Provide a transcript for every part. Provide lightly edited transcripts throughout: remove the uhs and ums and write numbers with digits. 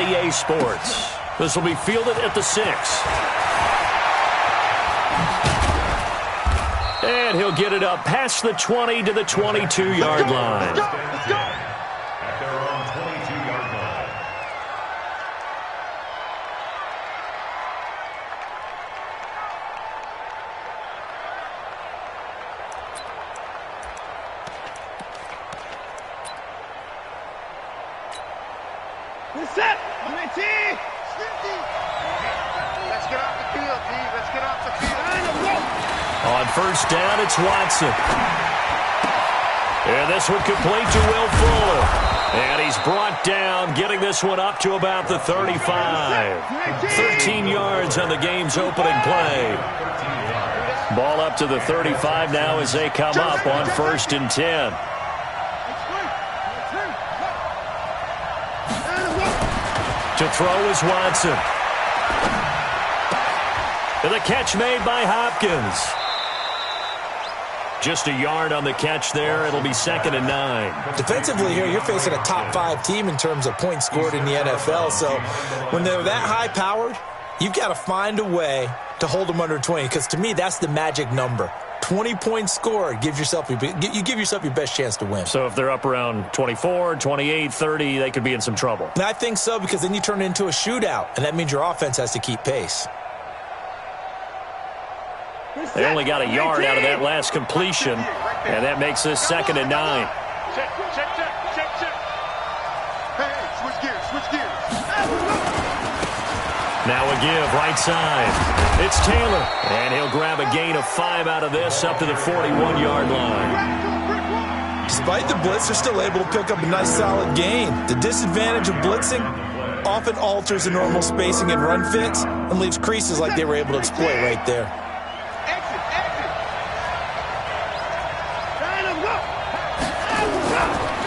EA Sports. This will be fielded at the 6. And he'll get it up past the 20 to the 22-yard line. Let's go. At their own 22-yard line. What's up? I'm at T. Let's get off the field, D. Let's get off the field. On first down, it's Watson. And this one complete to Will Fuller. And he's brought down, getting this one up to about the 35. 13 yards on the game's opening play. Ball up to the 35 now as they come up on first and 10. To throw is Watson. And the catch made by Hopkins. Just a yard on the catch there. It'll be 2nd and 9. Defensively here, you're facing a top 5 team in terms of points scored in the NFL. So when they're that high-powered, you've got to find a way to hold them under 20. Because to me, that's the magic number. 20 points scored, you give yourself your best chance to win. So if they're up around 24, 28, 30, they could be in some trouble. And I think so, because then you turn it into a shootout, and that means your offense has to keep pace. They only got a yard out of that last completion, and that makes this 2nd and 9. Check. Hey, switch gears. Now a give, right side. It's Taylor, and he'll grab a gain of 5 out of this up to the 41-yard line. Despite the blitz, they're still able to pick up a nice solid gain. The disadvantage of blitzing often alters the normal spacing and run fits and leaves creases like they were able to exploit right there.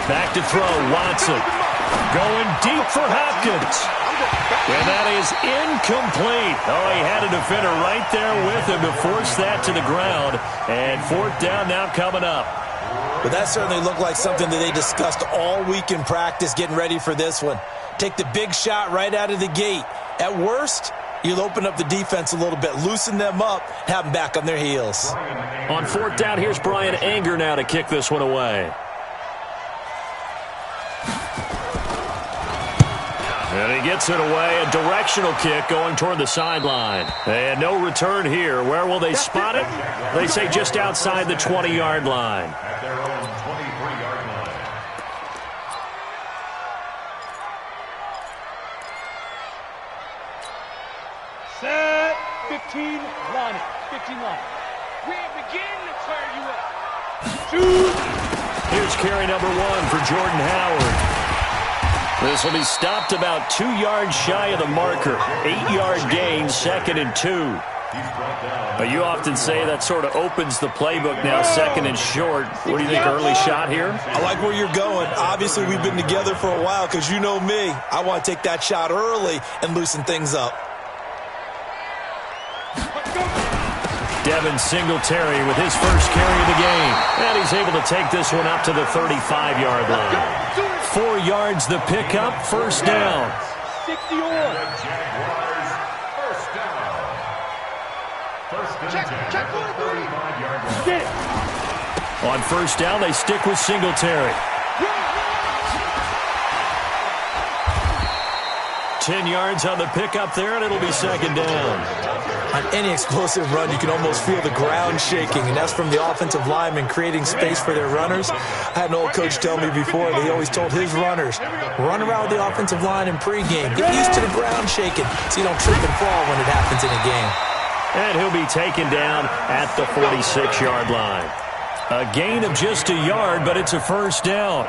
Back to throw, Watson. Going deep for Hopkins. And that is incomplete. Oh, he had a defender right there with him to force that to the ground. And 4th down now coming up. But that certainly looked like something that they discussed all week in practice getting ready for this one. Take the big shot right out of the gate. At worst, you'll open up the defense a little bit, loosen them up, have them back on their heels. On 4th down, here's Brian Anger now to kick this one away. And he gets it away, a directional kick going toward the sideline. And no return here. Where will they spot it? They say just outside the 20-yard line. At their own 23-yard line. Set. 15 line. 15 line. We begin to tear you up. Shoot. Here's carry number 1 for Jordan Howard. This will be stopped about 2 yards shy of the marker. 8-yard gain, 2nd and 2. You often say that sort of opens the playbook now, 2nd and short. What do you think, early shot here? I like where you're going. Obviously, we've been together for a while because you know me. I want to take that shot early and loosen things up. Devin Singletary with his first carry of the game. And he's able to take this one up to the 35-yard line. 4 yards the pickup, 1st down. 60 on. Check 35-yard line. Get it. On 1st down, they stick with Singletary. 10 yards on the pickup there, and it'll be 2nd down. On any explosive run, you can almost feel the ground shaking, and that's from the offensive linemen creating space for their runners. I had an old coach tell me before that he always told his runners, run around with the offensive line in pregame. Get used to the ground shaking so you don't trip and fall when it happens in a game. And he'll be taken down at the 46-yard line. A gain of just a yard, but it's a 1st down.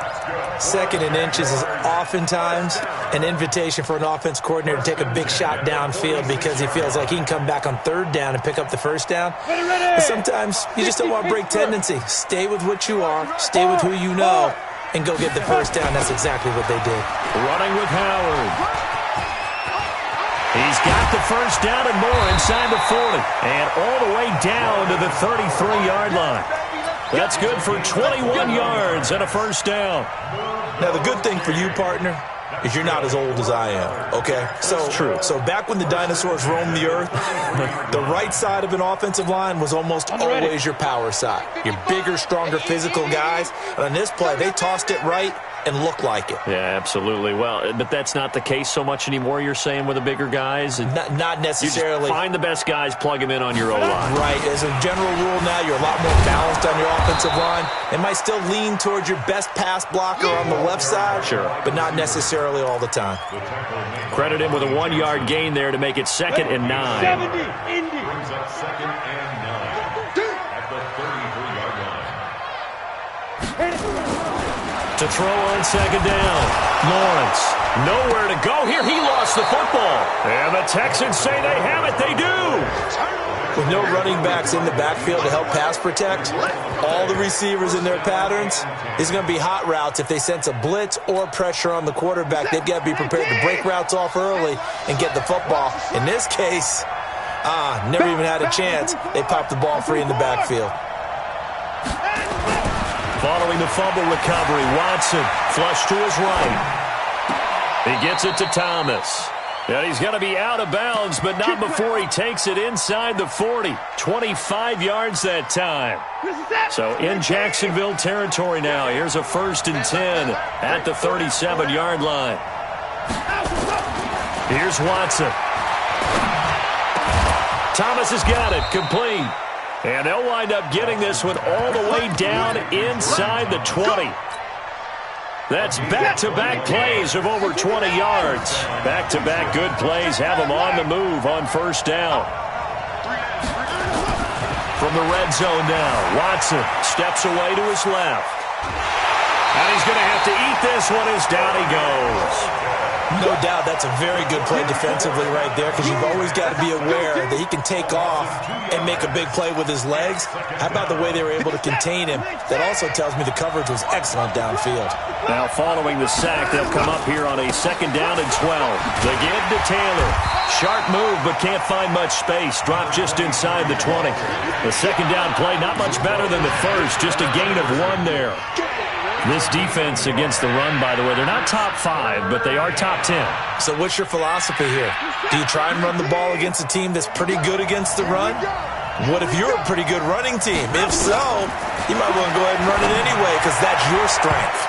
2nd and inches is oftentimes an invitation for an offense coordinator to take a big shot downfield because he feels like he can come back on 3rd down and pick up the 1st down. But sometimes you just don't want to break tendency. Stay with what you are, stay with who you know, and go get the 1st down. That's exactly what they did. Running with Howard. He's got the 1st down and more inside the 40. And all the way down to the 33-yard line. That's good for 21 yards and a 1st down. Now, the good thing for you, partner, is you're not as old as I am, okay? So, true. So back when the dinosaurs roamed the earth, the right side of an offensive line was almost always your power side. Your bigger, stronger, physical guys. And on this play, they tossed it right and looked like it. Yeah, absolutely. Well, but that's not the case so much anymore, you're saying, with the bigger guys? Not necessarily. You just find the best guys, plug them in on your O-line. Right. As a general rule now, you're a lot more balanced on your offensive line. They might still lean towards your best pass blocker on the left side, sure, but not necessarily all the time. Credit him with a 1-yard gain there to make it 2nd and 9. 70, Indy. Brings up 2nd and 9 at the 33-yard line. To throw on 2nd down. Lawrence, nowhere to go here. He lost the football. And the Texans say they have it. They do. With no running backs in the backfield to help pass protect, all the receivers in their patterns, is going to be hot routes. If they sense a blitz or pressure on the quarterback, they've got to be prepared to break routes off early and get the football. In this case, never even had a chance. They popped the ball free in the backfield. Following the fumble recovery, Watson flush to his right. He gets it to Thomas. And he's going to be out of bounds, but not before he takes it inside the 40. 25 yards that time. So in Jacksonville territory now. Here's a 1st and 10 at the 37-yard line. Here's Watson. Thomas has got it. Complete. And they'll wind up getting this one all the way down inside the 20. That's back-to-back plays of over 20 yards. Back-to-back good plays have them on the move on 1st down. From the red zone now, Watson steps away to his left. And he's going to have to eat this one as down he goes. No doubt that's a very good play defensively right there, because you've always got to be aware that he can take off and make a big play with his legs. How about the way they were able to contain him? That also tells me the coverage was excellent downfield. Now following the sack, they'll come up here on a 2nd down and 12. The give to Taylor. Sharp move, but can't find much space. Dropped just inside the 20. The 2nd down play, not much better than the first. Just a gain of 1 there. This defense against the run, by the way, they're not top 5, but they are top 10. So what's your philosophy here? Do you try and run the ball against a team that's pretty good against the run? What if you're a pretty good running team? If so, you might want to go ahead and run it anyway, because that's your strength.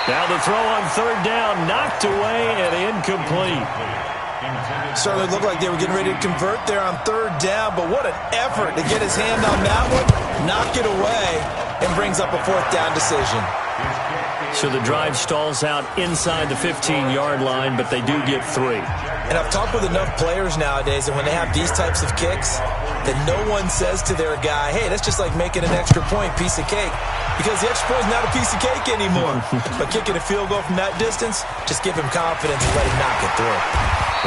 Now the throw on 3rd down, knocked away and incomplete. Certainly looked like they were getting ready to convert there on 3rd down, but what an effort to get his hand on that one, knock it away, and brings up a 4th down decision. So the drive stalls out inside the 15-yard line, but they do get 3. And I've talked with enough players nowadays that when they have these types of kicks, that no one says to their guy, hey, that's just like making an extra point, piece of cake. Because the extra point is not a piece of cake anymore. But kicking a field goal from that distance, just give him confidence and let him knock it through.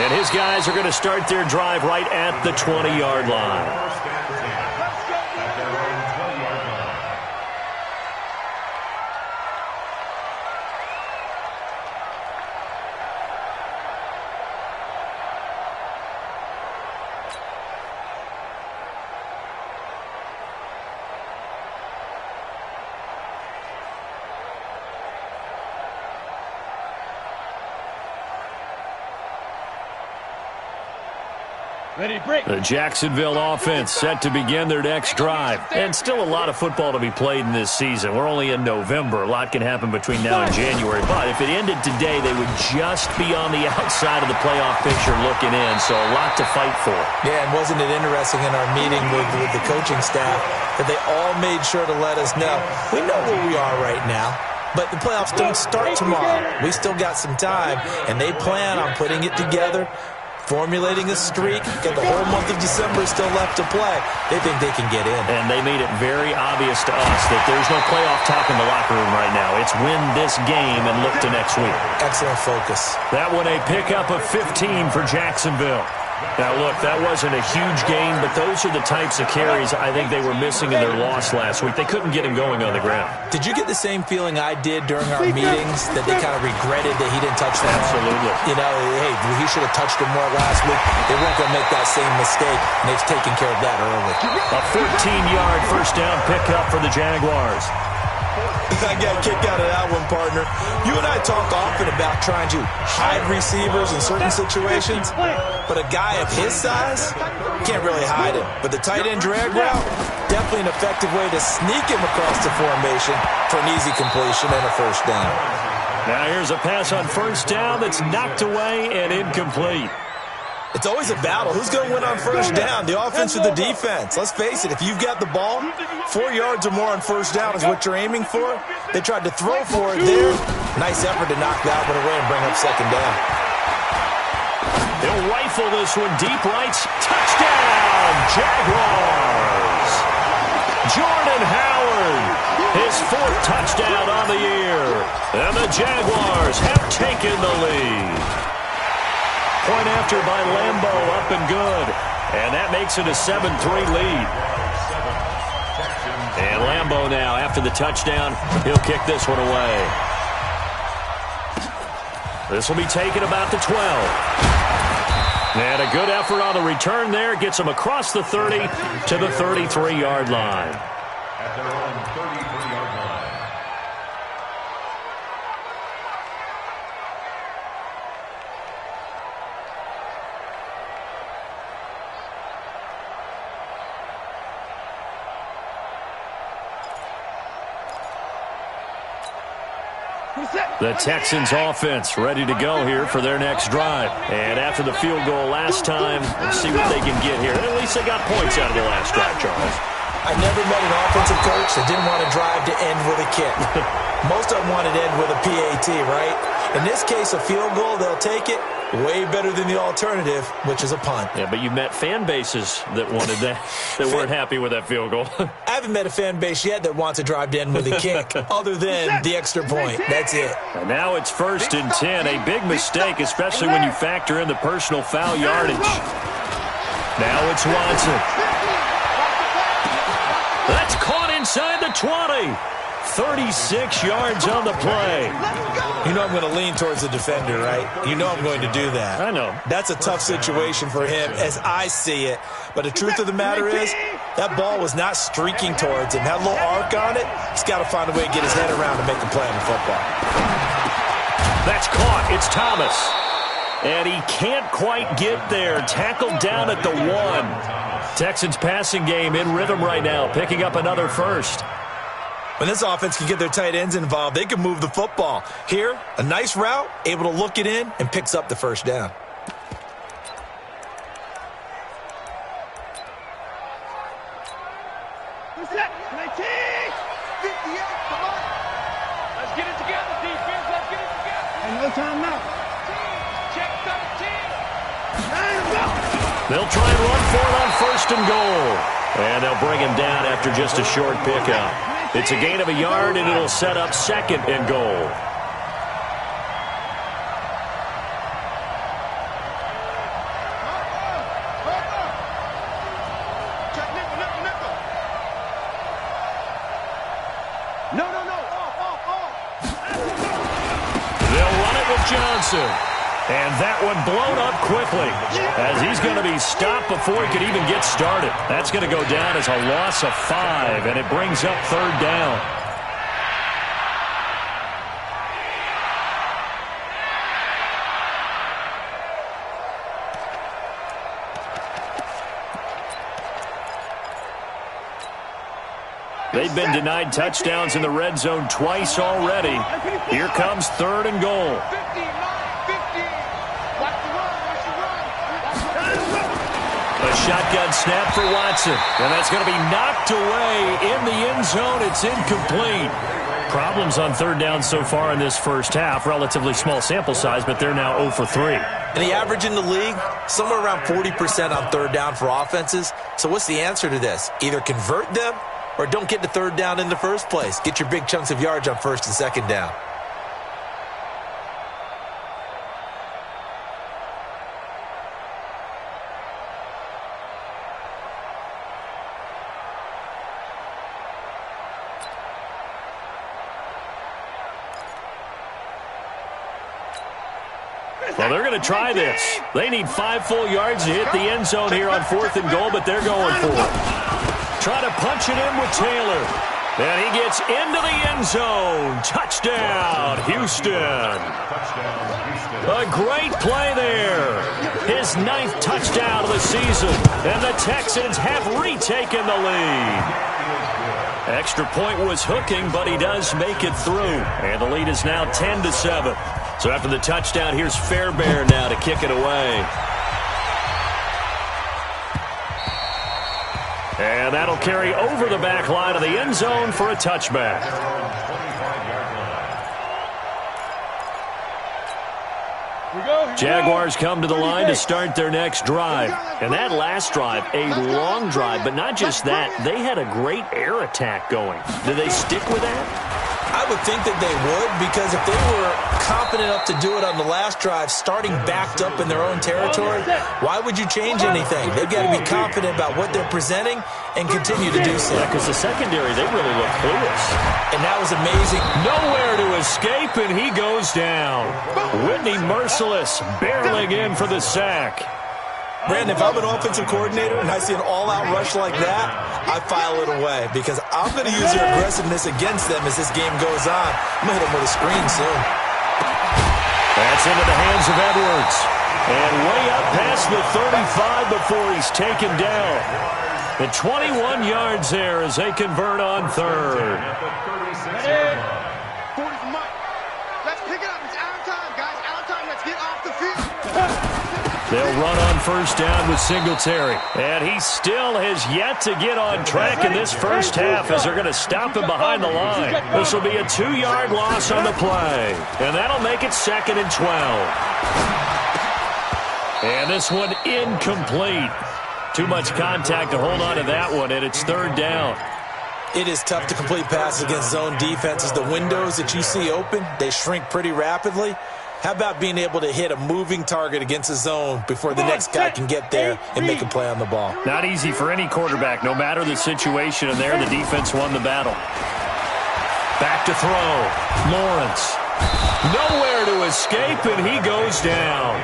And his guys are going to start their drive right at the 20-yard line. Ready, break. The Jacksonville offense set to begin their next drive. And still a lot of football to be played in this season. We're only in November. A lot can happen between now and January. But if it ended today, they would just be on the outside of the playoff picture looking in. So a lot to fight for. Yeah, and wasn't it interesting in our meeting with the coaching staff that they all made sure to let us know, we know where we are right now. But the playoffs don't start tomorrow. We still got some time, and they plan on putting it together, formulating a streak. Got the whole month of December still left to play. They think they can get in. And they made it very obvious to us that there's no playoff talk in the locker room right now. It's win this game and look to next week. Excellent focus. That one a pickup of 15 for Jacksonville. Now, look, that wasn't a huge gain, but those are the types of carries I think they were missing in their loss last week. They couldn't get him going on the ground. Did you get the same feeling I did during our meetings, that they kind of regretted that he didn't touch that? Absolutely. You know, hey, he should have touched him more last week. They weren't going to make that same mistake, and they've taken care of that early. A 14-yard first down pickup for the Jaguars. I got a kick out of that one, partner. You and I talk often about trying to hide receivers in certain situations, but a guy of his size can't really hide him. But the tight end drag route, definitely an effective way to sneak him across the formation for an easy completion and a first down. Now here's a pass on first down that's knocked away and incomplete. It's always a battle. Who's going to win on first down, the offense or the defense? Let's face it, if you've got the ball, 4 yards or more on first down is what you're aiming for. They tried to throw for it there. Nice effort to knock that one away and bring up second down. He'll rifle this one deep right. Touchdown, Jaguars! Jordan Howard, his 4th touchdown on the year. And the Jaguars have taken the lead. Point after by Lambo, up and good. And that makes it a 7-3 lead. And Lambo now, after the touchdown, he'll kick this one away. This will be taken about the 12. And a good effort on the return there. Gets him across the 30 to the 33-yard line. At their own 33-yard line. The Texans offense ready to go here for their next drive. And after the field goal last time, let's see what they can get here. At least they got points out of the last drive, Charles. I never met an offensive coach that didn't want to drive to end with a kick. Most of them wanted to end with a PAT, right? In this case, a field goal, they'll take it. Way better than the alternative, which is a punt. Yeah, but you met fan bases that wanted that, that weren't happy with that field goal. I haven't met a fan base yet that wants to drive to end with a kick, other than the extra point. That's it. And now it's 1st and 10. A big mistake, especially when you factor in the personal foul yardage. Now it's Watson. That's caught inside the 20. 36 yards on the play. You know I'm going to lean towards the defender, right? You know I'm going to do that. I know. That's a tough situation for him as I see it. But the truth of the matter is, that ball was not streaking towards him. Had a little arc on it. He's got to find a way to get his head around to make a play on the football. That's caught. It's Thomas. And he can't quite get there. Tackled down at the 1. Texans passing game in rhythm right now, picking up another first. When this offense can get their tight ends involved, they can move the football. Here, a nice route, able to look it in, and picks up the first down. Let's get it together, defense. Let's get it together. And no time now. Check 13. They'll try and run for it on 1st and goal. And they'll bring him down after just a short pickup. It's a gain of a yard, and it'll set up 2nd and goal. They'll run it with Johnson. And that one blown up quickly as he's going to be stopped before he could even get started. That's going to go down as a loss of 5, and it brings up 3rd down. They've been denied touchdowns in the red zone twice already. Here comes 3rd and goal. A shotgun snap for Watson. And that's going to be knocked away in the end zone. It's incomplete. Problems on 3rd down so far in this first half. Relatively small sample size, but they're now 0 for 3. And the average in the league, somewhere around 40% on 3rd down for offenses. So what's the answer to this? Either convert them or don't get to 3rd down in the first place. Get your big chunks of yards on 1st and 2nd down. Well, they're going to try this. They need 5 full yards to hit the end zone here on 4th and goal, but they're going for it. Try to punch it in with Taylor. And he gets into the end zone. Touchdown, Houston. A great play there. His 9th touchdown of the season. And the Texans have retaken the lead. Extra point was hooking, but he does make it through. And the lead is now 10-7. So after the touchdown, here's Fairbairn now to kick it away. And that'll carry over the back line of the end zone for a touchback. Jaguars come to the line to start their next drive. And that last drive, a long drive, but not just that. They had a great air attack going. Did they stick with that? I would think that they would, because if they were confident enough to do it on the last drive, starting backed up in their own territory, why would you change anything? They've got to be confident about what they're presenting and continue to do so. Yeah, because the secondary, they really look clueless. And that was amazing. Nowhere to escape, and he goes down. Whitney Merciless barreling in for the sack. Brandon, if I'm an offensive coordinator and I see an all-out rush like that, I file it away, because I'm going to use their aggressiveness against them as this game goes on. I'm going to hit them with a screen soon. That's into the hands of Edwards. And way up past the 35 before he's taken down. The 21 yards there as they convert on third. 40 for Mike. Let's pick it up. It's out of time, guys. Out of time. Let's get off the field. They'll run on first down with Singletary. And he still has yet to get on track in this first half as they're going to stop him behind the line. This will be a 2-yard loss on the play. And that'll make it 2nd and 12. And this one incomplete. Too much contact to hold on to that one, and it's 3rd down. It is tough to complete passes against zone defenses. The windows that you see open, they shrink pretty rapidly. How about being able to hit a moving target against a zone before the next guy can get there and make a play on the ball? Not easy for any quarterback, no matter the situation, and there the defense won the battle. Back to throw. Lawrence. Nowhere to escape, and he goes down.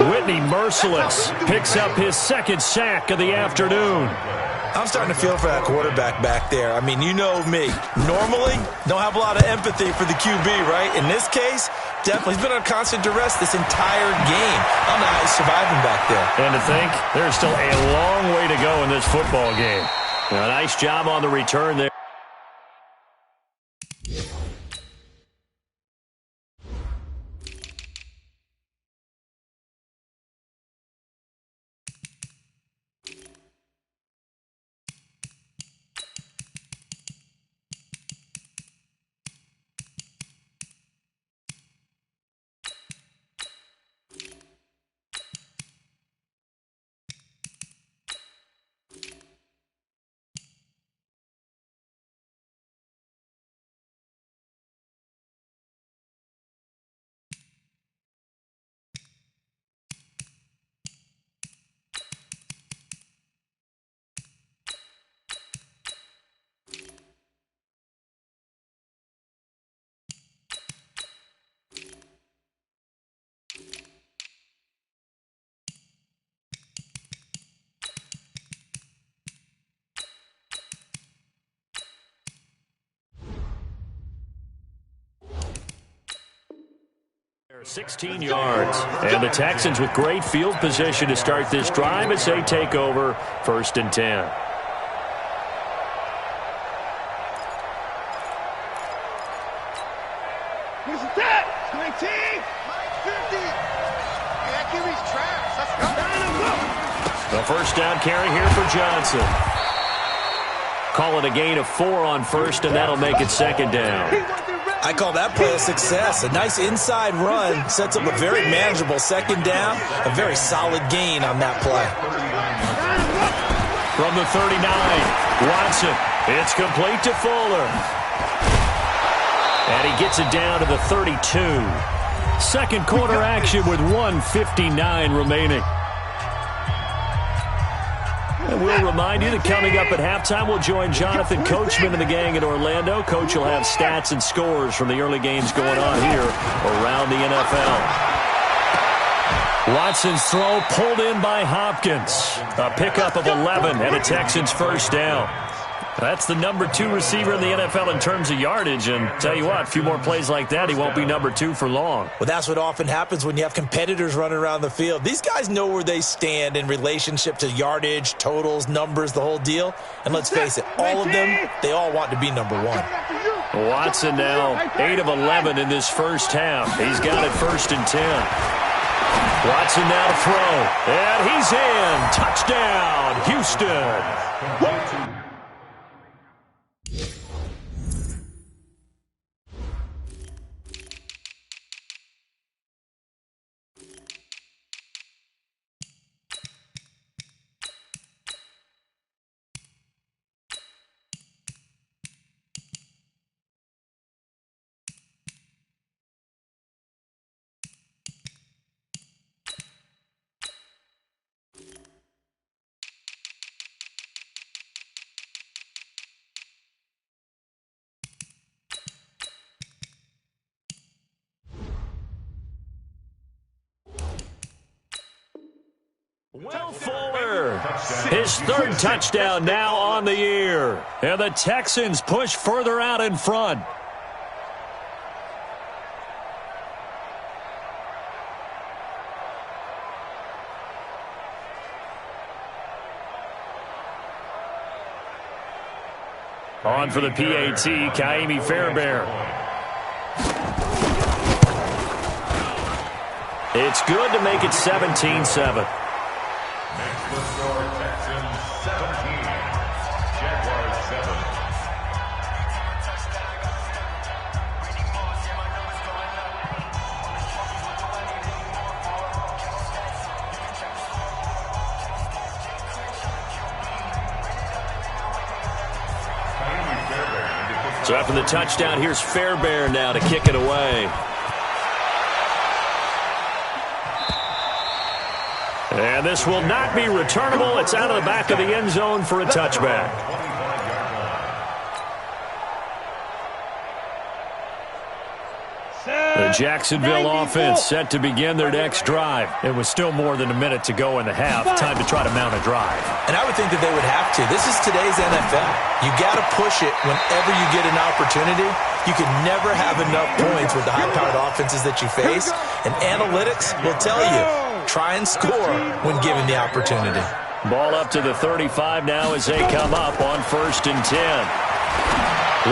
Whitney Merciless picks up his 2nd sack of the afternoon. I'm starting to feel for that quarterback back there. I mean, you know me. Normally, don't have a lot of empathy for the QB, right? In this case, definitely. He's been under constant duress this entire game. I don't know how he's surviving back there. And to think, there's still a long way to go in this football game. A nice job on the return there. They're 16 yards. And the Texans with great field position to start this drive as they take over 1st and 10. Who's that? 19! Mike 50. Yeah, QB's trash. Let's go. The first down carry here for Johnson. Call it a gain of 4 on first, and that'll make it 2nd down. I call that play a success. A nice inside run sets up a very manageable 2nd down. A very solid gain on that play. From the 39, Watson. It's complete to Fuller. And he gets it down to the 32. 2nd quarter action with 1:59 remaining. And we'll remind you that coming up at halftime, we'll join Jonathan Coachman and the gang in Orlando. Coach will have stats and scores from the early games going on here around the NFL. Watson's throw pulled in by Hopkins. A pickup of 11 and a Texans first down. That's the number 2 receiver in the NFL in terms of yardage. And tell you what, a few more plays like that, he won't be number 2 for long. Well, that's what often happens when you have competitors running around the field. These guys know where they stand in relationship to yardage, totals, numbers, the whole deal. And let's face it, all of them, they all want to be number 1. Watson now 8 of 11 in this first half. He's got it 1st and 10. Watson now to throw. And he's in. Touchdown, Houston. Will Fuller, his 3rd touchdown now on the year. And the Texans push further out in front. On for the PAT, Kaimi Fairbairn. It's good to make it 17-7. The score, Texans 17, Jaguars 7. So after the touchdown, here's Fairbairn now to kick it away. And this will not be returnable. It's out of the back of the end zone for a touchback. The Jacksonville offense set to begin their next drive. It was still more than a minute to go in the half. Time to try to mount a drive. And I would think that they would have to. This is today's NFL. You got to push it whenever you get an opportunity. You can never have enough points with the high-powered offenses that you face. And analytics will tell you, try and score when given the opportunity. Ball up to the 35 now as they come up on 1st and 10.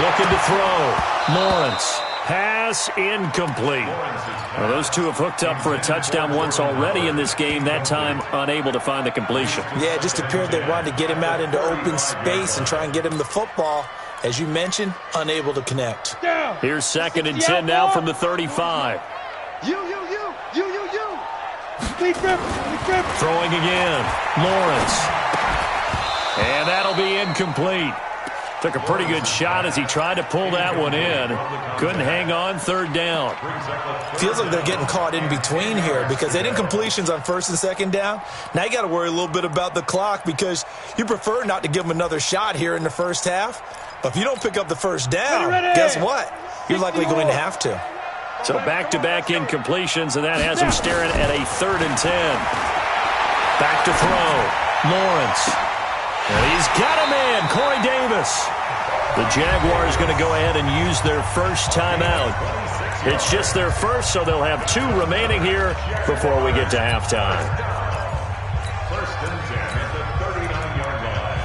Looking to throw. Lawrence. Pass incomplete. Well, those two have hooked up for a touchdown once already in this game, that time unable to find the completion. Yeah, it just appeared they wanted to get him out into open space and try and get him the football. As you mentioned, unable to connect. Here's 2nd and 10 now from the 35. Throwing again. Lawrence. And that'll be incomplete. Took a pretty good shot as he tried to pull that one in. Couldn't hang on, 3rd down. Feels like they're getting caught in between here because they did incompletions on 1st and 2nd down. Now you got to worry a little bit about the clock because you prefer not to give them another shot here in the first half. But if you don't pick up the 1st down, guess what? You're likely going to have to. So back-to-back incompletions, and that has him staring at a 3rd and 10. Back to throw. Lawrence. And he's got him in, Corey Davis. The Jaguars going to go ahead and use their first timeout. It's just their first, so they'll have 2 remaining here before we get to halftime. 1st and 10 at the 39-yard line.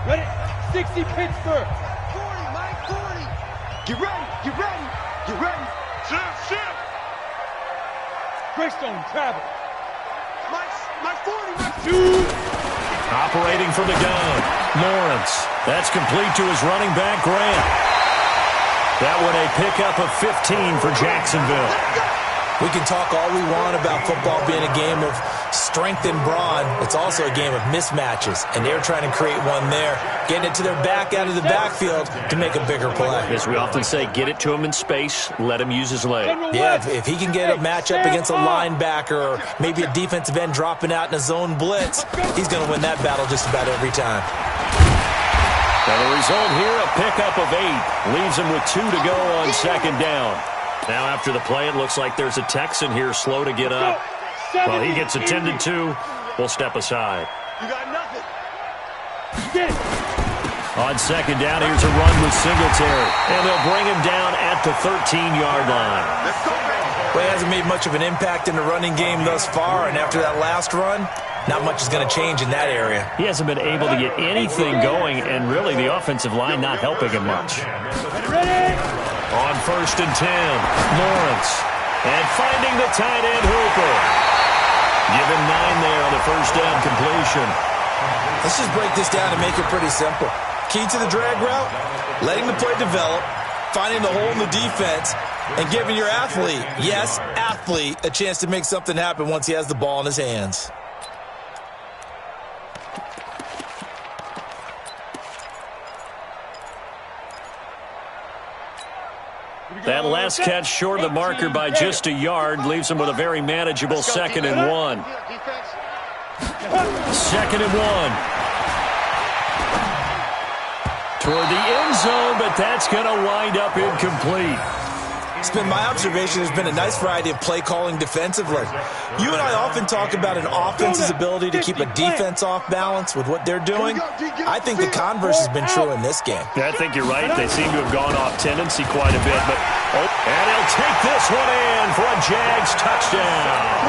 Ready? 60 Pittsburgh. 40, Mike, 40. Get ready, get ready, get ready. Shift. Greystone, travel. Mike 40, Mike 2. Operating from the gun, Lawrence. That's complete to his running back, Grant. That one a pickup of 15 for Jacksonville. We can talk all we want about football being a game of strength and brawn. It's also a game of mismatches, and they're trying to create one there, getting it to their back out of the backfield to make a bigger play. As we often say, get it to him in space, let him use his leg. Yeah, if he can get a matchup against a linebacker or maybe a defensive end dropping out in a zone blitz, he's going to win that battle just about every time. Now the result here, a pickup of 8. Leaves him with 2 to go on 2nd down. Now after the play, it looks like there's a Texan here slow to get up. Well, he gets attended to. We'll step aside. You got nothing. Get it. On second down, here's a run with Singletary. And they'll bring him down at the 13-yard line. Well, he hasn't made much of an impact in the running game thus far, and after that last run, not much is going to change in that area. He hasn't been able to get anything going, and really the offensive line not helping him much. On 1st and 10, Lawrence. And finding the tight end, Hooper. Give him 9 there on the first down completion. Let's just break this down and make it pretty simple. Key to the drag route, letting the play develop, finding the hole in the defense, and giving your athlete, yes, athlete, a chance to make something happen once he has the ball in his hands. That last catch short of the marker by just a yard leaves him with a very manageable 2nd and 1. 2nd and 1. Toward the end zone, but that's going to wind up incomplete. It's been my observation there's been a nice variety of play calling defensively. You and I often talk about an offense's ability to keep a defense off balance with what they're doing. I think the converse has been true in this game. Yeah, I think you're right. They seem to have gone off tendency quite a bit. And he'll take this one in for a Jags touchdown.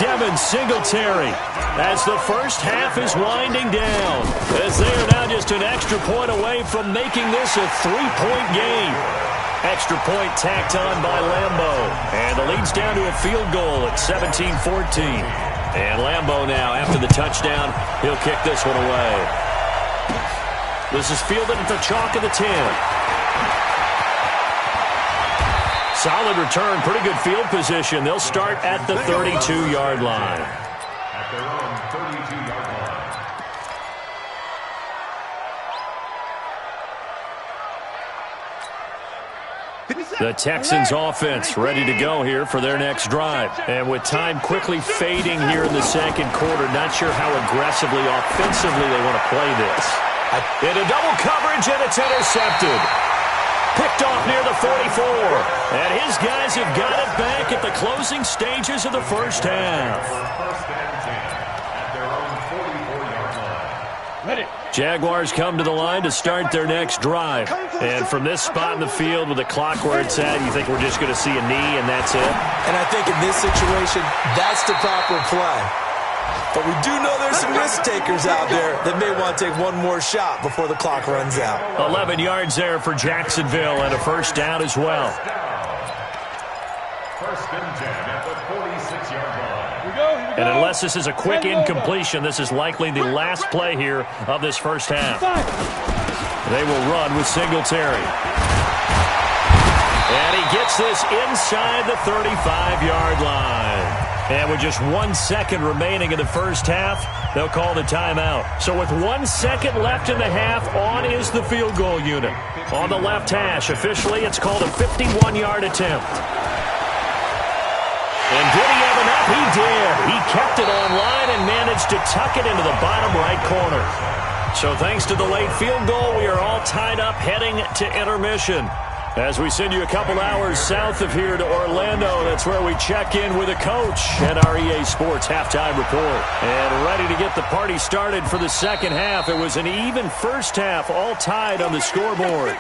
Devin Singletary as the first half is winding down, as they are now just an extra point away from making this a 3-point game. Extra point tacked on by Lambo. And the lead's down to a field goal at 17-14. And Lambo now, after the touchdown, he'll kick this one away. This is fielded at the chalk of the 10. Solid return, pretty good field position. They'll start at the 32-yard line. At their own 32-yard line. The Texans offense ready to go here for their next drive. And with time quickly fading here in the second quarter, not sure how aggressively, offensively they want to play this. Into double coverage, and it's intercepted. Picked off near the 44. And his guys have got it back at the closing stages of the first half. First and 10 at their own 44-yard line. Jaguars come to the line to start their next drive. And from this spot in the field with the clock where it's at, you think we're just going to see a knee and that's it? And I think in this situation, that's the proper play. But we do know there's some risk takers out there that may want to take one more shot before the clock runs out. 11 yards there for Jacksonville and a first down as well. First and 10 at the 46-yard line. And unless this is a quick incompletion, this is likely the last play here of this first half. They will run with Singletary. And he gets this inside the 35-yard line. And with just 1 second remaining in the first half, they'll call the timeout. So with 1 second left in the half, on is the field goal unit. On the left hash, officially it's called a 51-yard attempt. And did he have enough? He did. He kept it on line and managed to tuck it into the bottom right corner. So thanks to the late field goal, we are all tied up heading to intermission. As we send you a couple hours south of here to Orlando, that's where we check in with a coach at our EA Sports Halftime Report. And ready to get the party started for the second half. It was an even first half, all tied on the scoreboard.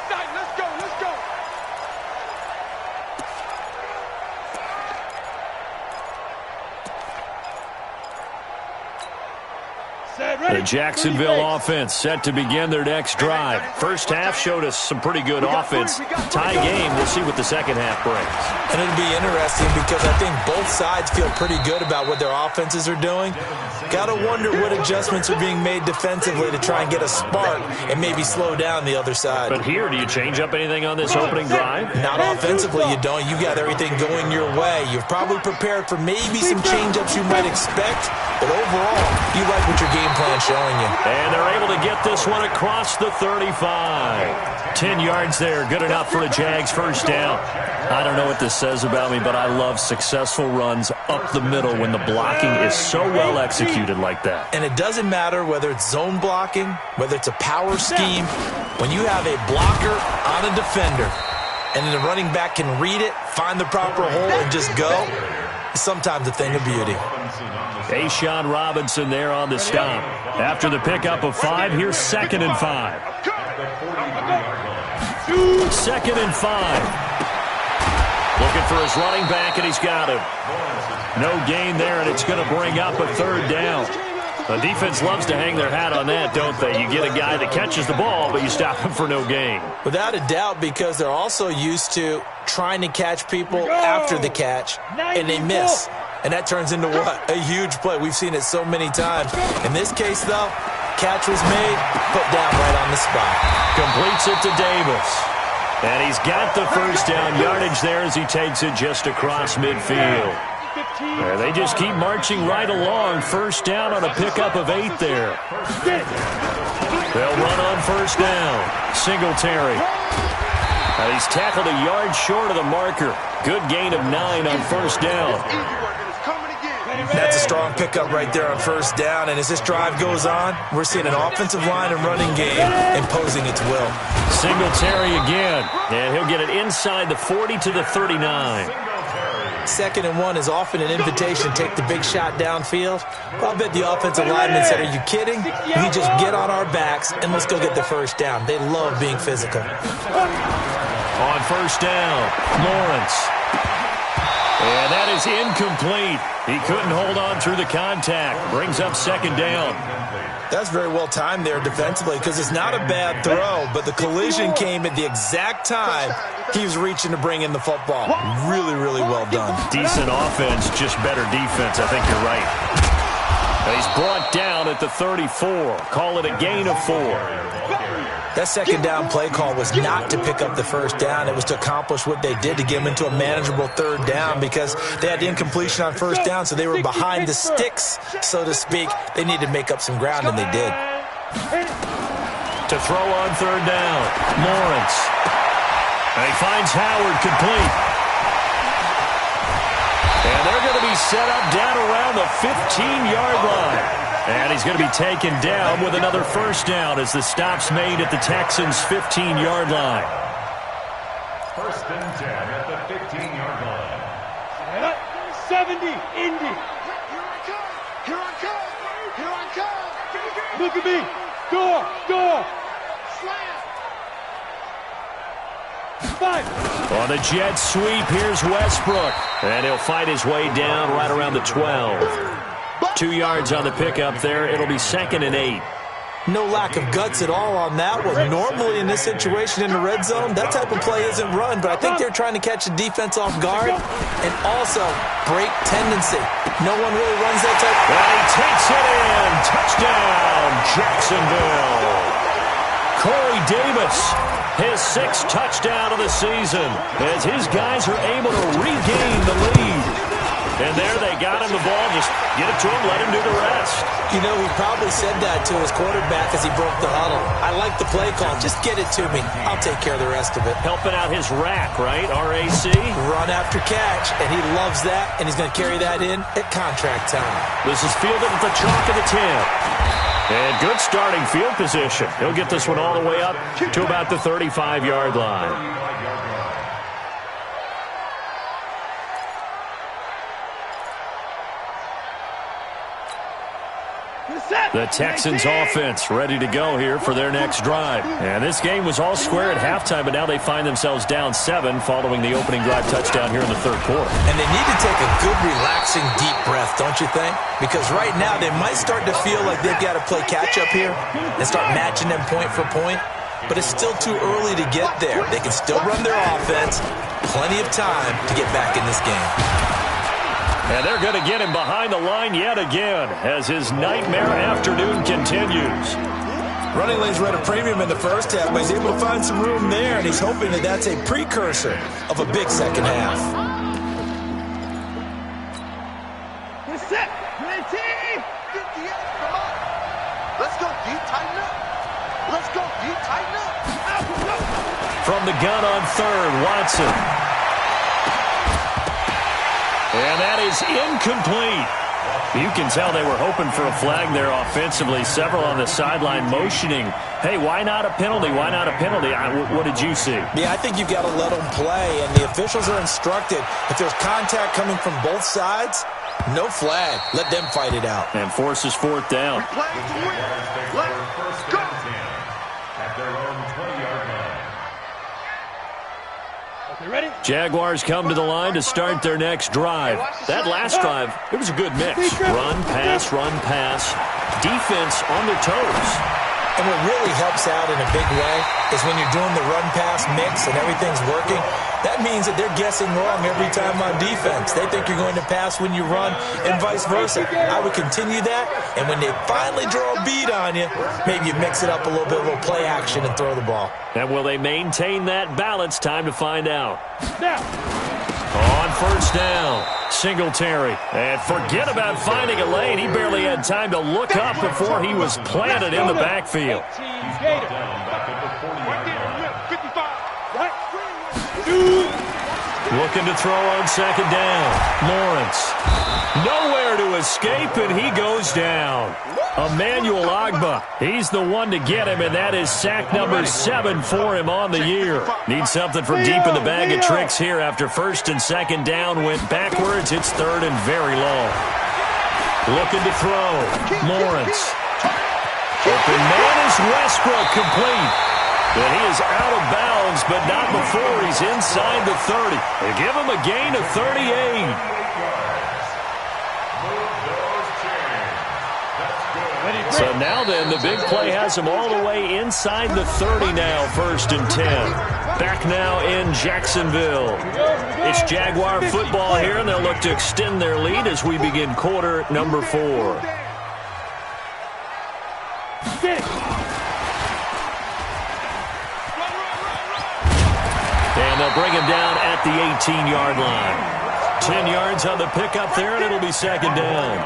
The Jacksonville offense set to begin their next drive. First half showed us some pretty good offense. Tie game, we'll see what the second half brings. And it'll be interesting because I think both sides feel pretty good about what their offenses are doing. Got to wonder what adjustments are being made defensively to try and get a spark and maybe slow down the other side. But here, do you change up anything on this opening drive? Not offensively, you don't. You got everything going your way. You've probably prepared for maybe some change-ups you might expect, but overall, you like what your game plan showing you. And they're able to get this one across the 35. 10 yards there, good enough for a Jags first down. I don't know what this says about me, but I love successful runs up the middle when the blocking is so well executed like that. And it doesn't matter whether it's zone blocking, whether it's a power scheme. When you have a blocker on a defender and the running back can read it, find the proper hole, and just go, it's sometimes a thing of beauty. Ashawn Robinson there on the stop. After the pickup of 5, here's 2nd and 5. 2nd and 5. Looking for his running back, and he's got him. No gain there, and it's going to bring up a 3rd down. The defense loves to hang their hat on that, don't they? You get a guy that catches the ball, but you stop him for no gain. Without a doubt, because they're also used to trying to catch people after the catch, and they miss. And that turns into what? A huge play. We've seen it so many times. In this case, though, catch was made, put down right on the spot. Completes it to Davis. And he's got the 1st down yardage there as he takes it just across midfield. They just keep marching right along. 1st down on a pickup of 8 there. They'll run on 1st down. Singletary. And he's tackled a yard short of the marker. Good gain of 9 on 1st down. That's a strong pickup right there on 1st down. And as this drive goes on, we're seeing an offensive line and running game imposing its will. Singletary again. And he'll get it inside the 40 to the 39. 2nd and 1 is often an invitation to take the big shot downfield. Well, I bet the offensive lineman said, are you kidding? We just get on our backs and let's go get the 1st down. They love being physical. On 1st down, Lawrence. And that is incomplete. He couldn't hold on through the contact. Brings up 2nd down. That's very well timed there defensively because it's not a bad throw, but the collision came at the exact time he was reaching to bring in the football. Really, really well done. Decent offense, just better defense. I think you're right. And he's brought down at the 34. Call it a gain of 4. That 2nd down play call was not to pick up the 1st down. It was to accomplish what they did to get him into a manageable 3rd down because they had incompletion on 1st down, so they were behind the sticks, so to speak. They needed to make up some ground, and they did. To throw on 3rd down, Lawrence. And he finds Howard complete. And they're going to be set up down around the 15-yard line. And he's going to be taken down with another 1st down as the stop's made at the Texans' 15-yard line. 1st and 10 at the 15-yard line. 70, Indy. Here I come. Here I come. Look at me. Door. Slam. 5. On the jet sweep, here's Westbrook. And he'll fight his way down right around the 12. 2 yards on the pickup there. It'll be 2nd and 8. No lack of guts at all on that one. Normally in this situation in the red zone, that type of play isn't run, but I think they're trying to catch the defense off guard and also break tendency. No one really runs that type. And he takes it in. Touchdown, Jacksonville. Corey Davis, his 6th touchdown of the season as his guys are able to regain the lead. And there they got him the ball. Just get it to him, let him do the rest. You know, he probably said that to his quarterback as he broke the huddle. I like the play call. Just get it to me. I'll take care of the rest of it. Helping out his rack, right? RAC. Run after catch, and he loves that, and he's going to carry that in at contract time. This is fielded at the chalk of the 10. And good starting field position. He'll get this one all the way up to about the 35-yard line. The Texans offense ready to go here for their next drive. And this game was all square at halftime, but now they find themselves down 7 following the opening drive touchdown here in the 3rd quarter. And they need to take a good, relaxing, deep breath, don't you think? Because right now they might start to feel like they've got to play catch-up here and start matching them point for point. But it's still too early to get there. They can still run their offense. Plenty of time to get back in this game. And they're going to get him behind the line yet again as his nightmare afternoon continues. Running lanes were at a premium in the first half, but he's able to find some room there, and he's hoping that that's a precursor of a big second half. Get set. Team. Get the end. Come on. Let's go deep. Tighten up. Let's go deep. Tighten up. From the gun on 3rd, Watson. And that is incomplete. You can tell they were hoping for a flag there offensively. Several on the sideline motioning, hey, why not a penalty? Why not a penalty? What did you see? Yeah, I think you've got to let them play, and the officials are instructed if there's contact coming from both sides, No flag. Let them fight it out. And forces fourth down. At their own 20-yard line. Okay, ready? Jaguars come to the line to start their next drive. That last drive, it was a good mix. Run, pass. Defense on their toes. And what really helps out in a big way is when you're doing the run-pass mix and everything's working, that means that they're guessing wrong every time on defense. They think you're going to pass when you run and vice versa. I would continue that, and when they finally draw a bead on you, maybe you mix it up a little bit, a little play action, and throw the ball. And will they maintain that balance? Time to find out. Now. On first down, Singletary. And forget about finding a lane. He barely had time to look up before he was planted in the backfield. Looking to throw on second down. Lawrence. Nowhere to escape, and he goes down. Emmanuel Ogbah, he's the one to get him, and that is sack number 7 for him on the year. Needs something from deep in the bag of tricks here after first and second down went backwards. It's third and very long. Looking to throw. Lawrence. Open man is Westbrook, complete. But he is out of bounds, but not before he's inside the 30. They give him a gain of 38. So now then, the big play has him all the way inside the 30 now, first and 10. Back now in Jacksonville. It's Jaguar football here, and they'll look to extend their lead as we begin quarter number 4. And they'll bring him down at the 18-yard line. 10 yards on the pickup there, and it'll be second down.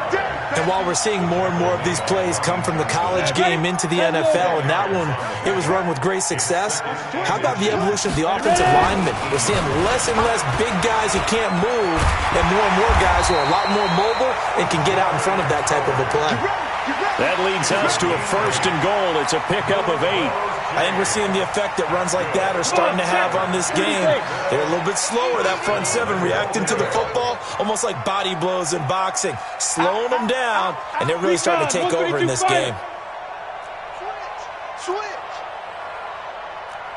And while we're seeing more and more of these plays come from the college game into the NFL, and that one, it was run with great success, how about the evolution of the offensive linemen? We're seeing less and less big guys who can't move, and more guys who are a lot more mobile and can get out in front of that type of a play. That leads us to a first and goal. It's a pickup of 8. I think we're seeing the effect that runs like that are starting to have on this game. They're a little bit slower, that front 7, reacting to the football, almost like body blows in boxing, slowing them down, and they're really starting to take over in this game. Switch.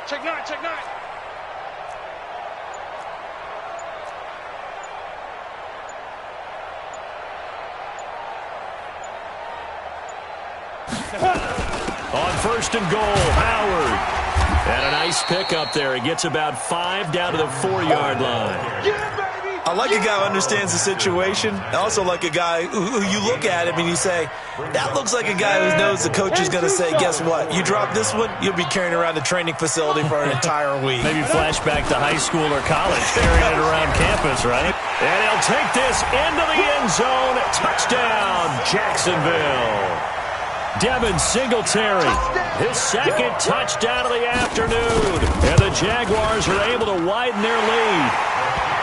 Check 9, check 9. On first and goal, Howard. And a nice pickup there. He gets about 5 down to the 4-yard line. I like a guy who understands the situation. I also like a guy who you look at him and you say, that looks like a guy who knows the coach is going to say, guess what? You drop this one, you'll be carrying around the training facility for an entire week. Maybe flashback to high school or college, carrying it around campus, right? And he'll take this into the end zone. Touchdown, Jacksonville. Devin Singletary, his second touchdown of the afternoon. And the Jaguars are able to widen their lead.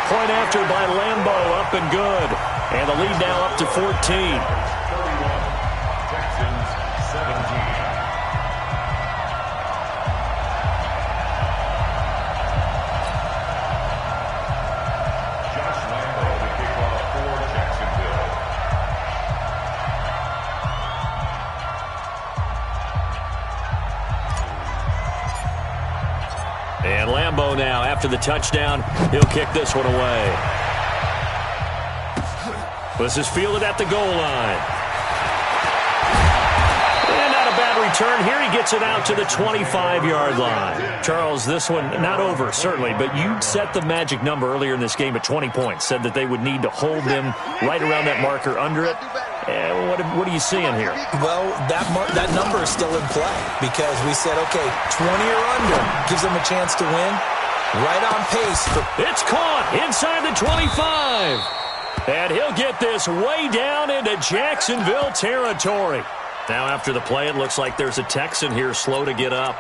Point after by Lambo, up and good. And the lead now up to 14. 31, Texans 17. Josh Lambo, the kickoff for Jacksonville. And Lambo now, after the touchdown, he'll kick this one away. This is fielded at the goal line. And not a bad return here. He gets it out to the 25-yard line. Charles, this one not over, certainly, but you set the magic number earlier in this game at 20 points. Said that they would need to hold them right around that marker under it. What are you seeing here? Well, that number is still in play because we said, okay, 20 or under gives them a chance to win. Right on pace. It's caught inside the 25. And he'll get this way down into Jacksonville territory. Now after the play, it looks like there's a Texan here slow to get up.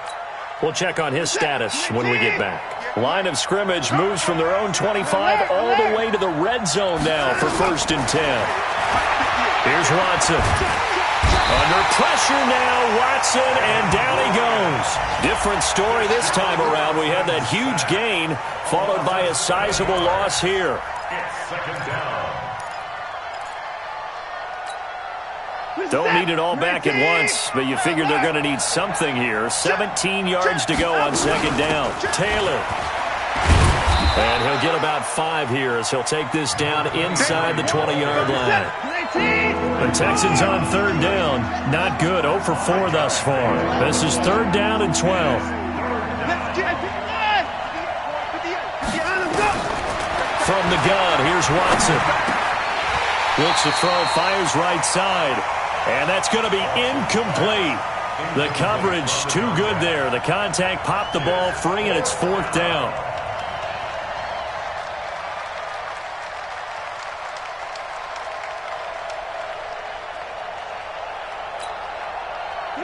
We'll check on his status when we get back. Line of scrimmage moves from their own 25 all the way to the red zone now for first and 10. Here's Watson. Under pressure now, Watson, and down he goes. Different story this time around. We had that huge gain, followed by a sizable loss here. It's second down. Don't need it all back at once, but you figure they're going to need something here. 17 yards to go on second down. Taylor. And he'll get about 5 here as he'll take this down inside the 20-yard line. The Texans on third down. Not good. 0 for 4 thus far. This is third down and 12. From the gun, here's Watson. Looks to throw, fires right side. And that's going to be incomplete. The coverage too good there. The contact popped the ball free, and it's fourth down.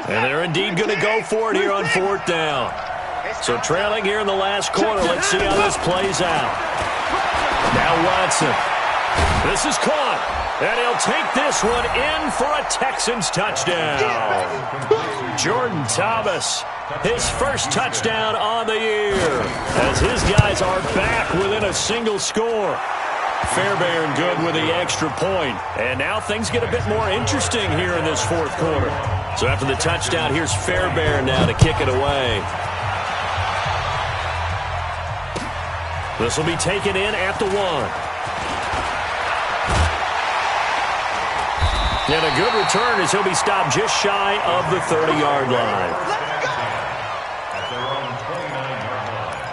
And they're indeed going to go for it here on fourth down. So trailing here in the last quarter. Let's see how this plays out. Now Watson. This is caught. And he'll take this one in for a Texans touchdown. Jordan Thomas, his first touchdown on the year, as his guys are back within a single score. Fairbairn good with the extra point. And now things get a bit more interesting here in this fourth quarter. So after the touchdown, here's Fairbairn now to kick it away. This will be taken in at the 1. And a good return as he'll be stopped just shy of the 30-yard line. At their own 29-yard line.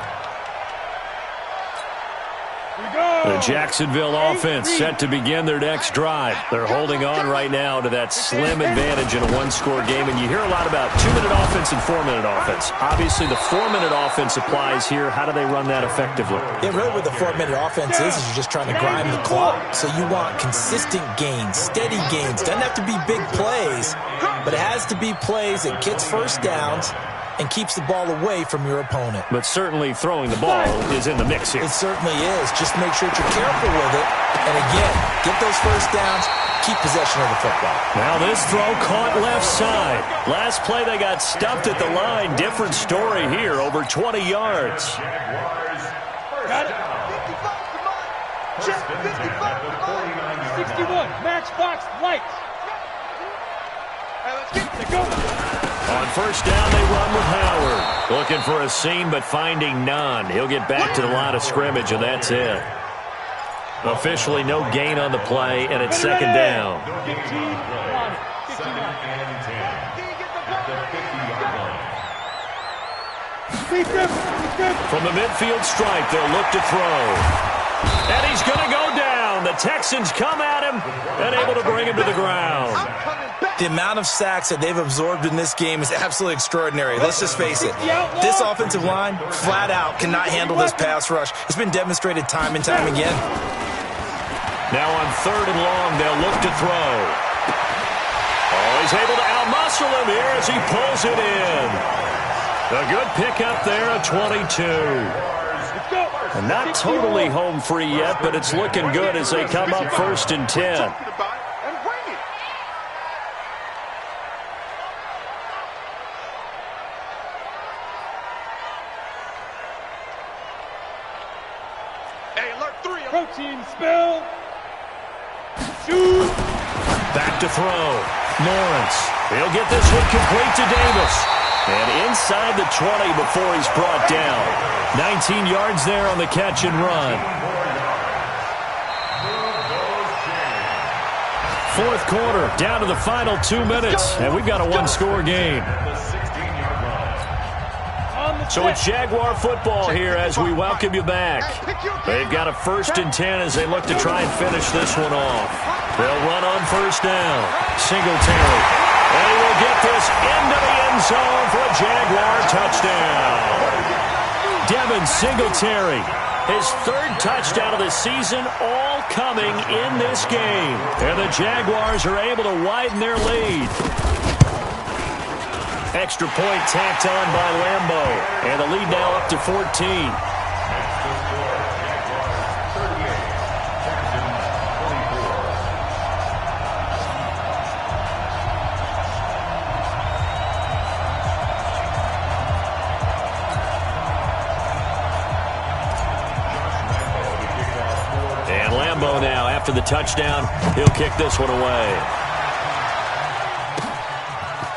The Jacksonville offense set to begin their next drive. They're holding on right now to that slim advantage in a one-score game. And you hear a lot about 2-minute offense and 4-minute offense. Obviously, the 4-minute offense applies here. How do they run that effectively? Yeah, really what the 4-minute offense is you're just trying to grind the clock. So you want consistent gains, steady gains. Doesn't have to be big plays, but it has to be plays that gets first downs and keeps the ball away from your opponent. But certainly throwing the ball is in the mix here. It certainly is. Just make sure that you're careful with it. And again, get those first downs, keep possession of the football. Now this throw caught left side. Last play they got stuffed at the line. Different story here, over 20 yards. Got it. 61. Match box lights. Let's get to go. On first down, they run with Howard. Looking for a seam, but finding none. He'll get back to the line of scrimmage, and that's it. Officially no gain on the play, and it's second down. 15 line. Second and 10. At the 50-yard line. From the midfield stripe, they'll look to throw. And he's going to go down. The Texans come at him and able to bring him to the ground. The amount of sacks that they've absorbed in this game is absolutely extraordinary. Let's just face it. This offensive line, flat out, cannot handle this pass rush. It's been demonstrated time and time again. Now on third and long, they'll look to throw. Oh, he's able to outmuscle him here as he pulls it in. A good pickup there, a 22. And not totally home free yet, but it's looking good as they come up first and 10. Protein spill. Shoot. Back to throw. Lawrence. He'll get this one complete to Davis. And inside the 20 before he's brought down. 19 yards there on the catch and run. Fourth quarter, down to the final 2 minutes. And we've got a one-score game. So it's Jaguar football here as we welcome you back. They've got a first and 10 as they look to try and finish this one off. They'll run on first down. Singletary. And he will get this into the end zone for a Jaguar touchdown. Devin Singletary, his third touchdown of the season, all coming in this game. And the Jaguars are able to widen their lead. Extra point tacked on by Lambeau. And the lead now up to 14. And Lambeau now, after the touchdown, he'll kick this one away.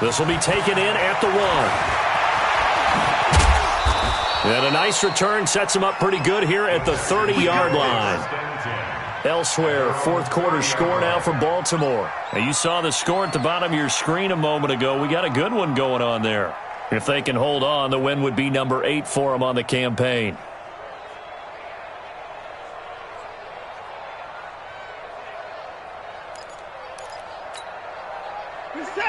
This will be taken in at the 1. And a nice return sets him up pretty good here at the 30-yard line. Elsewhere, fourth quarter score now for Baltimore. Now, you saw the score at the bottom of your screen a moment ago. We got a good one going on there. If they can hold on, the win would be number 8 for them on the campaign.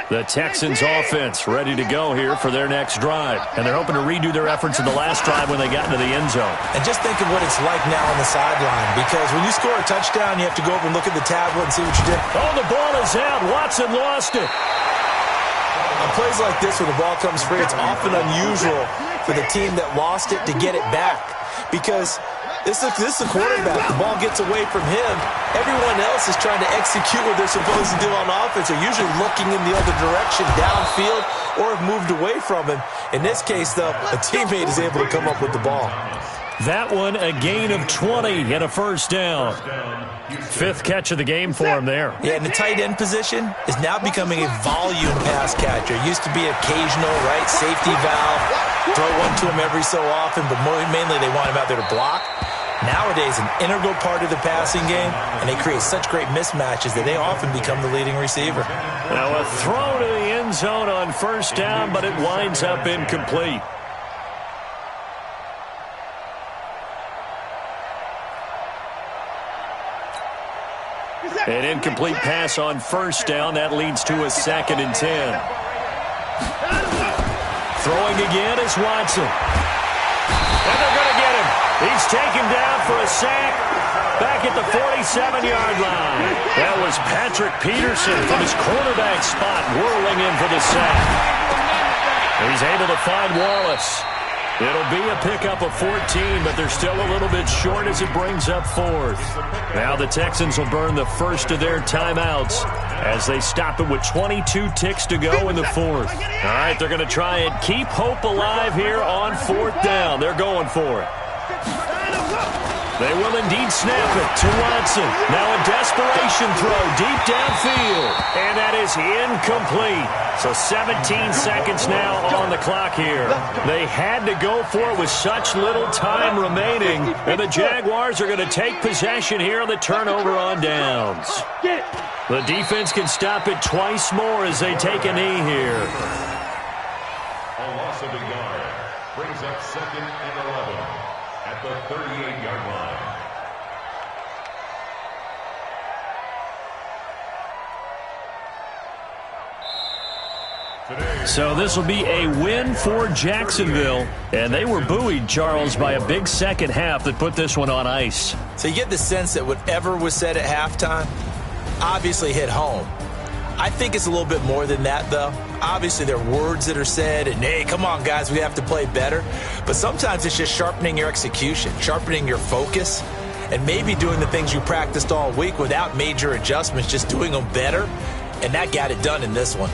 The Texans offense ready to go here for their next drive. And they're hoping to redo their efforts in the last drive when they got into the end zone. And just think of what it's like now on the sideline, because when you score a touchdown, you have to go over and look at the tablet and see what you did. Oh, the ball is out. Watson lost it. On plays like this, when the ball comes free, it's often unusual for the team that lost it to get it back, because this is the quarterback. The ball gets away from him. Everyone else is trying to execute what they're supposed to do on offense. They're usually looking in the other direction, downfield, or have moved away from him. In this case, though, a teammate is able to come up with the ball. That one, a gain of 20 and a first down. Fifth catch of the game for him there. Yeah, and the tight end position is now becoming a volume pass catcher. It used to be occasional, right, safety valve, throw one to him every so often, but mainly they want him out there to block. Nowadays, an integral part of the passing game, and they create such great mismatches that they often become the leading receiver. Now a throw to the end zone on first down, but it winds up incomplete. An incomplete pass on first down. That leads to a 2nd and 10. Throwing again is Watson. And they're going to get him. He's taken down for a sack back at the 47-yard line. That was Patrick Peterson from his quarterback spot whirling in for the sack. He's able to find Wallace. It'll be a pickup of 14, but they're still a little bit short as it brings up 4th. Now the Texans will burn the first of their timeouts as they stop it with 22 ticks to go in the 4th. All right, they're going to try and keep hope alive here on 4th down. They're going for it. They will indeed snap it to Watson. Now a desperation throw deep downfield. And that is incomplete. So 17 seconds now on the clock here. They had to go for it with such little time remaining. And the Jaguars are going to take possession here on the turnover on downs. The defense can stop it twice more as they take a knee here. A loss of a yard brings up 2nd and 11 at the 38-yard line. So this will be a win for Jacksonville. And they were buoyed, Charles, by a big second half that put this one on ice. So you get the sense that whatever was said at halftime obviously hit home. I think it's a little bit more than that, though. Obviously, there are words that are said, and, hey, come on, guys, we have to play better. But sometimes it's just sharpening your execution, sharpening your focus, and maybe doing the things you practiced all week without major adjustments, just doing them better. And that got it done in this one.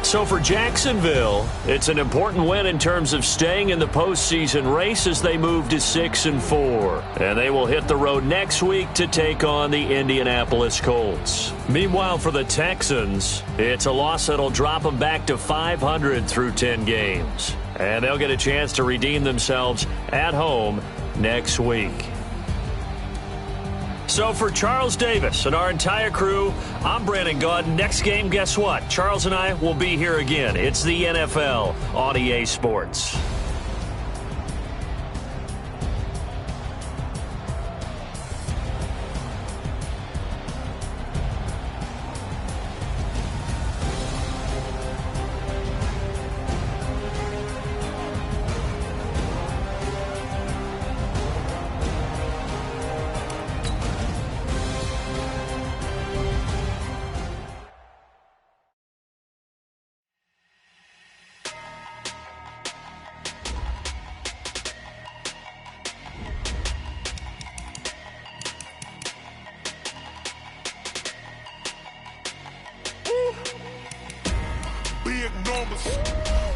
So for Jacksonville, it's an important win in terms of staying in the postseason race as they move to 6-4. And they will hit the road next week to take on the Indianapolis Colts. Meanwhile, for the Texans, it's a loss that'll drop them back to 500 through 10 games. And they'll get a chance to redeem themselves at home next week. So for Charles Davis and our entire crew, I'm Brandon Gaudin. Next game, guess what? Charles and I will be here again. It's the NFL on EA Sports.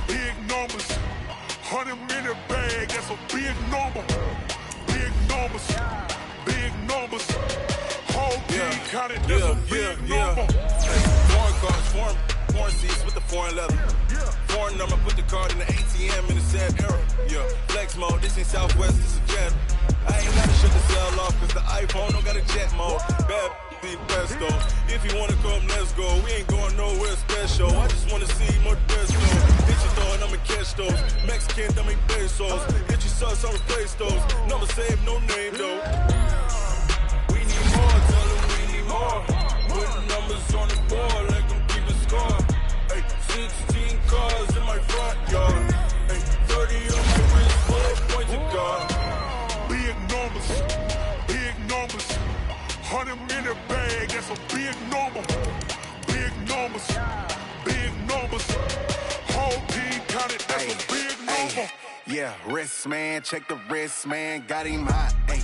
Big numbers, 100-minute bag, that's a big number. Big numbers, whole team counted, that's a big number. Foreign guards for me. foreign seats with the foreign leather. Foreign number, put the card in the ATM in the sad era. Yeah, flex mode, this ain't Southwest, this is Jet. I ain't gotta shut the cell off, cause the iPhone don't got a jet mode. Bad be best though. If you wanna come, let's go. We ain't going nowhere special. I just wanna see more dress though. Hit your throw and I'ma catch those. Mexican, that make pesos. Get your sauce, I'll replace those. Number save, no name though. We need more, tell them we need more. Put numbers on the board, let them keep a score. Ay, 16 cars in my front yard. Ay, 30 on my wrist, full of points of God. Big numbers, big numbers. 100-minute bag, that's a big number. Big numbers, big numbers. Whole team counted, that's a big number. Yeah, wrist man, check the wrist man, got him hot. Ay,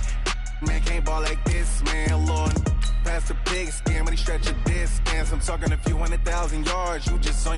man can't ball like this, man. Lord, past the big skin, when he stretch a distance. I'm talking a few 100,000 yards, you just on